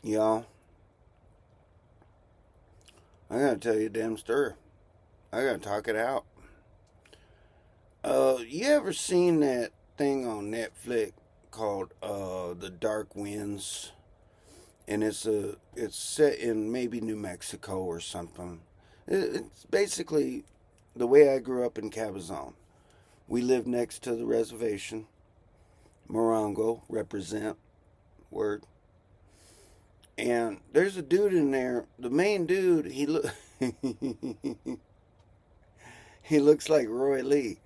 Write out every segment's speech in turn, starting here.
Y'all, I gotta tell you a damn story. I gotta talk it out. You ever seen that thing on Netflix called The Dark Winds? And it's set in maybe New Mexico or something. It's basically the way I grew up in Cabazon. We lived next to the reservation. Morongo represent word. And there's a dude in there. The main dude, he looks like Roy Lee.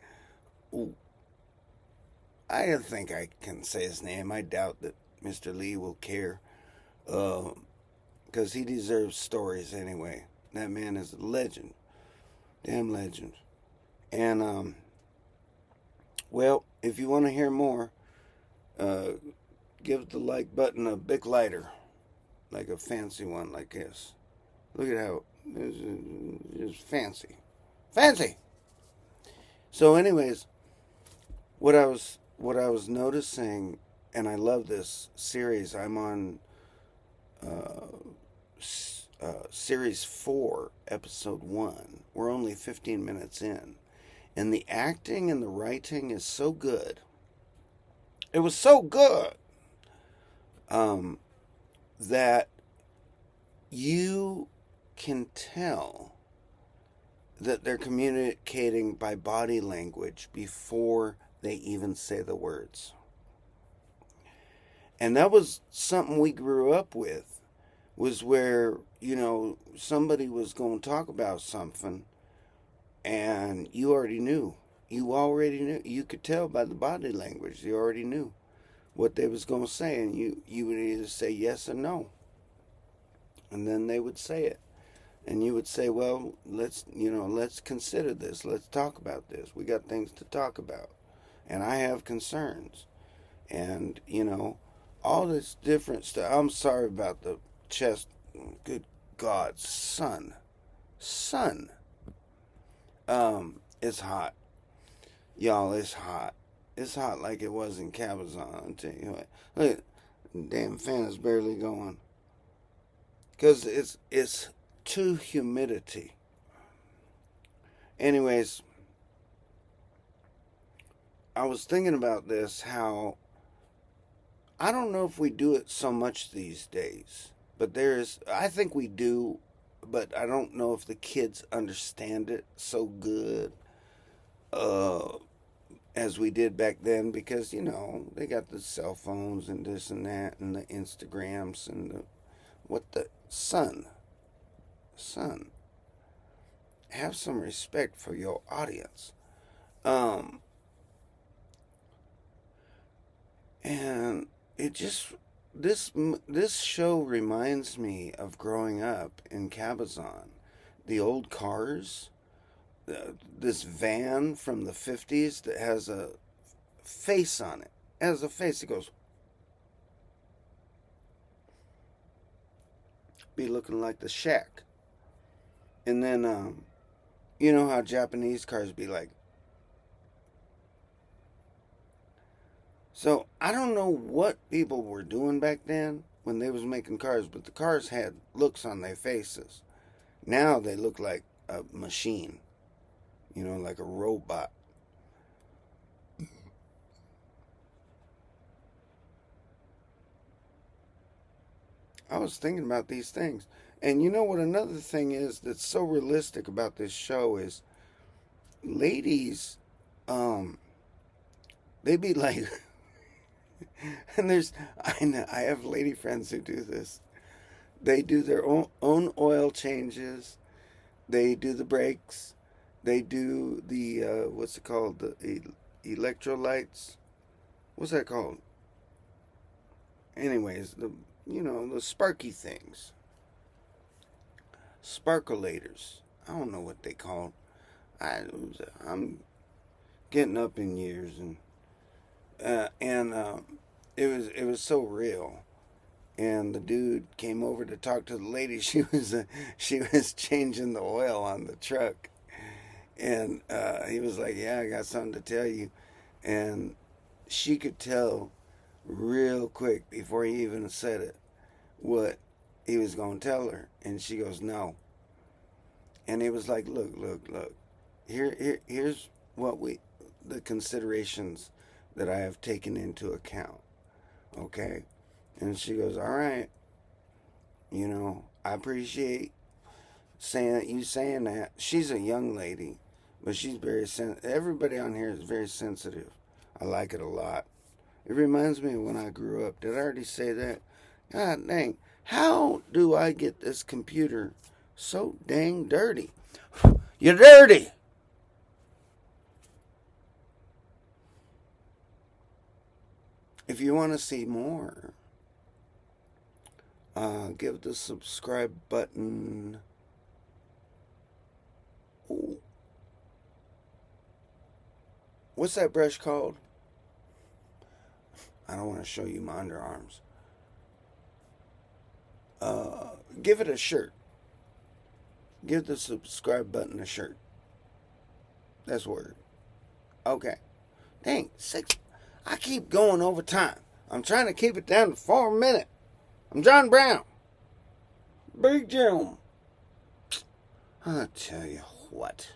I don't think I can say his name. I doubt that Mr. Lee will care, because he deserves stories anyway. That man is a legend, damn legend. And well, if you want to hear more, uh, give the like button a big lighter, like a fancy one like this. Look at how it's fancy, fancy. So, anyways, what I was noticing, and I love this series. I'm on uh, series 4, episode 1. We're only 15 minutes in, and the acting and the writing is so good. It was so good, um, that you can tell that they're communicating by body language before they even say the words. And that was something we grew up with, was where, somebody was going to talk about something, and you already knew. You already knew. You could tell by the body language. You already knew what they was going to say, and you would either say yes or no. And then they would say it. And you would say, well, let's consider this. Let's talk about this. We got things to talk about. And I have concerns. And, all this different stuff. I'm sorry about the chest. Good God, sun. It's hot. Y'all, it's hot. It's hot like it was in Cabazon. I'll tell you what. Look, the damn fan is barely going. Because it's too humidity. Anyways, I was thinking about this, how I don't know if we do it so much these days, but I think we do, but I don't know if the kids understand it so good, uh, as we did back then, because, they got the cell phones and this and that and the Instagrams and what the son, have some respect for your audience. Um, and it just this show reminds me of growing up in Cabazon. The old cars, this van from the 50s that has a face on it. It has a face. It goes, be looking like the shack. And then, you know how Japanese cars be like. So I don't know what people were doing back then when they was making cars, but the cars had looks on their faces. Now they look like a machine, like a robot. I was thinking about these things. And you know what another thing is that's so realistic about this show is, ladies, um, they be like, and I have lady friends who do this. They do their own oil changes. They do the brakes. They do the, what's it called? The electrolytes. What's that called? Anyways, the sparky things. Sparkulators. I don't know what they call. I'm getting up in years, and it was so real. And the dude came over to talk to the lady. She was changing the oil on the truck, and he was like, "Yeah, I got something to tell you," and she could tell real quick before he even said it what he was going to tell her. And she goes, no. And it was like, look. Here's the considerations that I have taken into account. Okay? And she goes, all right. I appreciate saying that. She's a young lady, but she's very everybody on here is very sensitive. I like it a lot. It reminds me of when I grew up. Did I already say that? God dang. How do I get this computer so dang dirty? You're dirty! If you want to see more, give the subscribe button. Ooh. What's that brush called? I don't want to show you my underarms. Give it a shirt. Give the subscribe button a shirt. That's word. Okay. Dang, 6. I keep going over time. I'm trying to keep it down to 4 minutes. I'm John Brown. Big Jim. I'll tell you what.